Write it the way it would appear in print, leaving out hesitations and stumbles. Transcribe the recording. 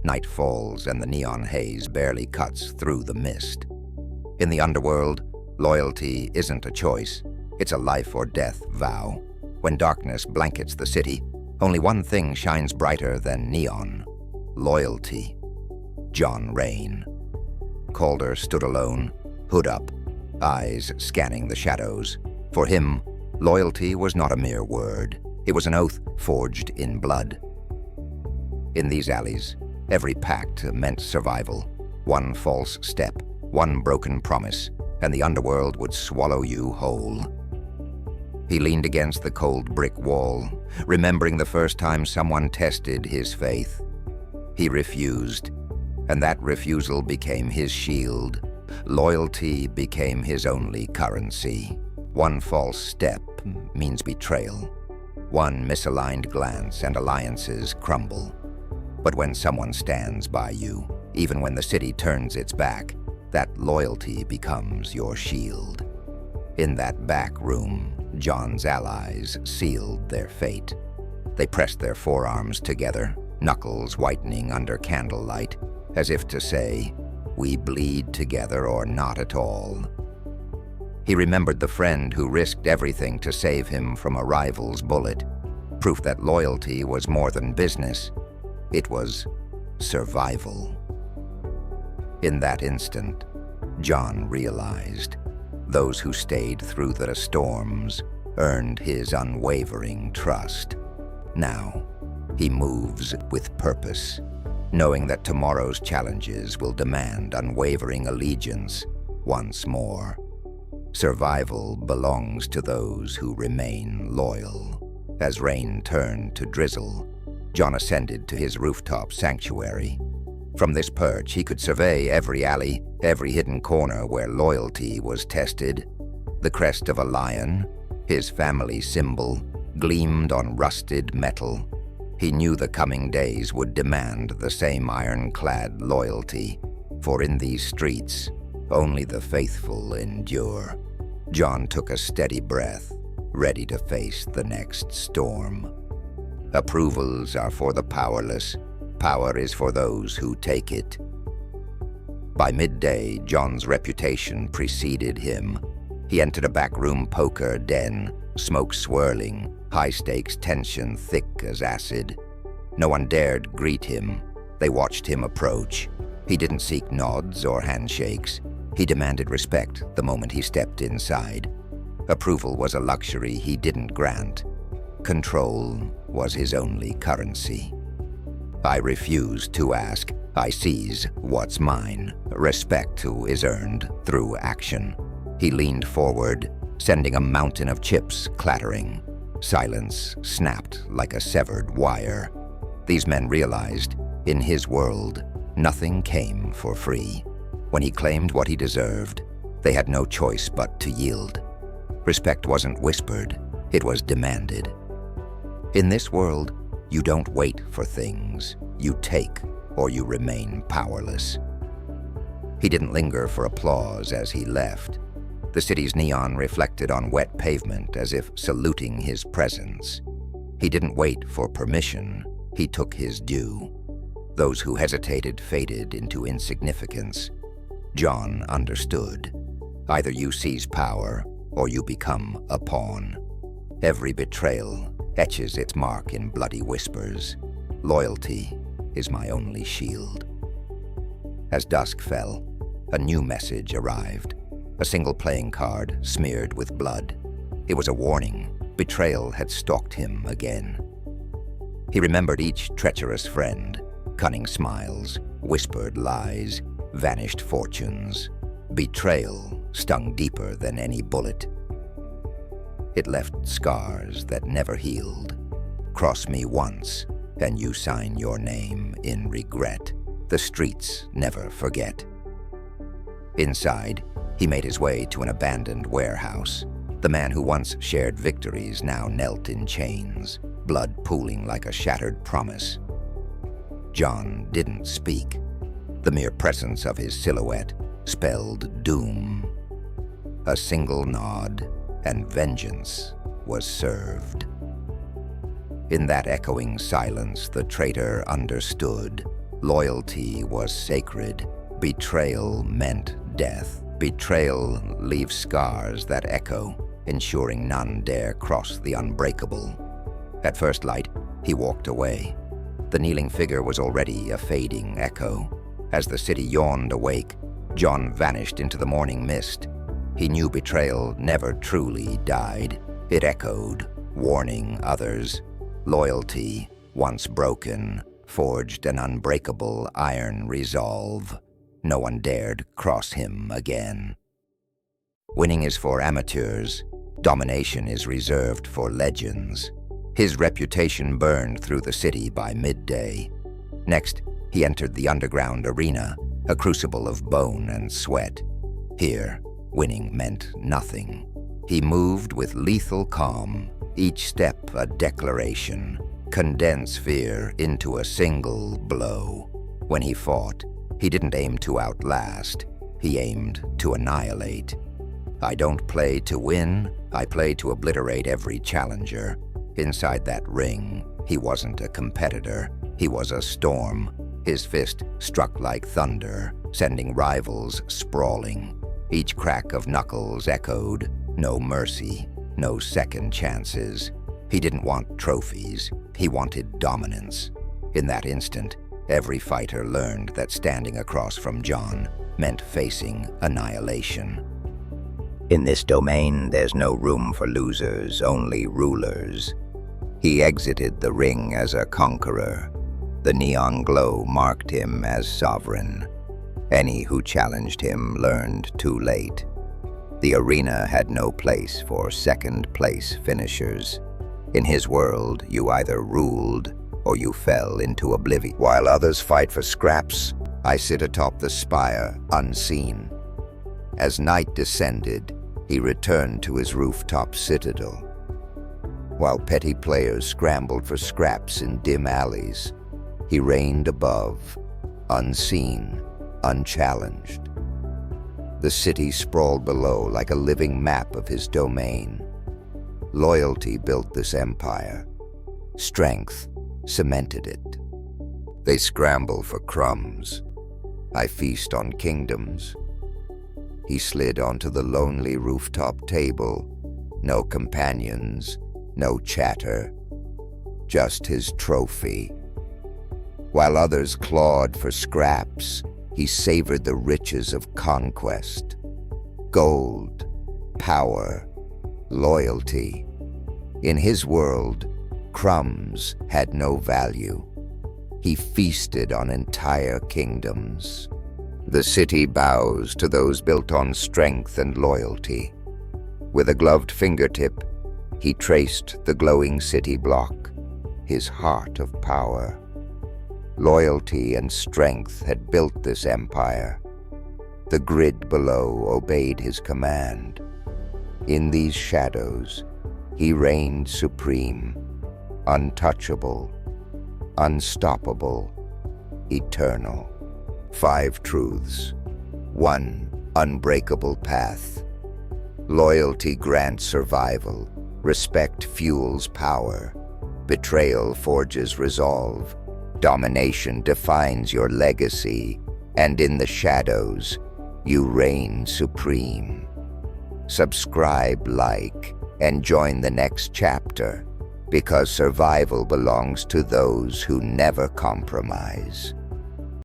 Night falls and the neon haze barely cuts through the mist. In the underworld, loyalty isn't a choice. It's a life or death vow. When darkness blankets the city, only one thing shines brighter than neon: loyalty. John Rain. Calder stood alone, hood up, eyes scanning the shadows. For him, loyalty was not a mere word. It was an oath forged in blood. In these alleys, every pact meant survival. One false step, one broken promise, and the underworld would swallow you whole. He leaned against the cold brick wall, remembering the first time someone tested his faith. He refused, and that refusal became his shield. Loyalty became his only currency. One false step means betrayal. One misaligned glance and alliances crumble. But when someone stands by you, even when the city turns its back, that loyalty becomes your shield. In that back room, John's allies sealed their fate. They pressed their forearms together, knuckles whitening under candlelight, as if to say, "We bleed together or not at all." He remembered the friend who risked everything to save him from a rival's bullet, proof that loyalty was more than business. It was survival. In that instant, John realized those who stayed through the storms earned his unwavering trust. Now, he moves with purpose, knowing that tomorrow's challenges will demand unwavering allegiance once more. Survival belongs to those who remain loyal. As rain turned to drizzle, John ascended to his rooftop sanctuary. From this perch, he could survey every alley, every hidden corner where loyalty was tested. The crest of a lion, his family symbol, gleamed on rusted metal. He knew the coming days would demand the same ironclad loyalty, for in these streets, only the faithful endure. John took a steady breath, ready to face the next storm. Approvals are for the powerless. Power is for those who take it. By midday, John's reputation preceded him. He entered a backroom poker den, smoke swirling, high-stakes tension thick as acid. No one dared greet him. They watched him approach. He didn't seek nods or handshakes. He demanded respect the moment he stepped inside. Approval was a luxury he didn't grant. Control was his only currency. I refuse to ask. I seize what's mine. Respect is earned through action. He leaned forward, sending a mountain of chips clattering. Silence snapped like a severed wire. These men realized, in his world, nothing came for free. When he claimed what he deserved, they had no choice but to yield. Respect wasn't whispered, it was demanded. In this world, you don't wait for things. You take, or you remain powerless. He didn't linger for applause as he left. The city's neon reflected on wet pavement as if saluting his presence. He didn't wait for permission. He took his due. Those who hesitated faded into insignificance. John understood. Either you seize power, or you become a pawn. Every betrayal etches its mark in bloody whispers. Loyalty is my only shield. As dusk fell, a new message arrived. A single playing card smeared with blood. It was a warning. Betrayal had stalked him again. He remembered each treacherous friend. Cunning smiles, whispered lies, vanished fortunes. Betrayal stung deeper than any bullet. It left scars that never healed. Cross me once, and you sign your name in regret. The streets never forget. Inside, he made his way to an abandoned warehouse. The man who once shared victories now knelt in chains, blood pooling like a shattered promise. John didn't speak. The mere presence of his silhouette spelled doom. A single nod, and vengeance was served. In that echoing silence, the traitor understood. Loyalty was sacred. Betrayal meant death. Betrayal leaves scars that echo, ensuring none dare cross the unbreakable. At first light, he walked away. The kneeling figure was already a fading echo. As the city yawned awake, John vanished into the morning mist. He knew betrayal never truly died. It echoed, warning others. Loyalty, once broken, forged an unbreakable iron resolve. No one dared cross him again. Winning is for amateurs. Domination is reserved for legends. His reputation burned through the city by midday. Next, he entered the underground arena, a crucible of bone and sweat. Here, winning meant nothing. He moved with lethal calm, each step a declaration. Condense fear into a single blow. When he fought, he didn't aim to outlast. He aimed to annihilate. I don't play to win, I play to obliterate every challenger. Inside that ring, he wasn't a competitor, he was a storm. His fist struck like thunder, sending rivals sprawling. Each crack of knuckles echoed, no mercy, no second chances. He didn't want trophies, he wanted dominance. In that instant, every fighter learned that standing across from John meant facing annihilation. In this domain, there's no room for losers, only rulers. He exited the ring as a conqueror. The neon glow marked him as sovereign. Any who challenged him learned too late. The arena had no place for second-place finishers. In his world, you either ruled or you fell into oblivion. While others fight for scraps, I sit atop the spire, unseen. As night descended, he returned to his rooftop citadel. While petty players scrambled for scraps in dim alleys, he reigned above, unseen, unchallenged. The city sprawled below like a living map of his domain. Loyalty built this empire. Strength cemented it. They scramble for crumbs. I feast on kingdoms. He slid onto the lonely rooftop table. No companions, no chatter, just his trophy. While others clawed for scraps, he savored the riches of conquest. Gold, power, loyalty. In his world, crumbs had no value. He feasted on entire kingdoms. The city bows to those built on strength and loyalty. With a gloved fingertip, he traced the glowing city block, his heart of power. Loyalty and strength had built this empire. The grid below obeyed his command. In these shadows, he reigned supreme, untouchable, unstoppable, eternal. 5 truths. 1. Unbreakable path. Loyalty grants survival. Respect fuels power. Betrayal forges resolve. Domination defines your legacy. And in the shadows, you reign supreme. Subscribe, like, and join the next chapter, because survival belongs to those who never compromise.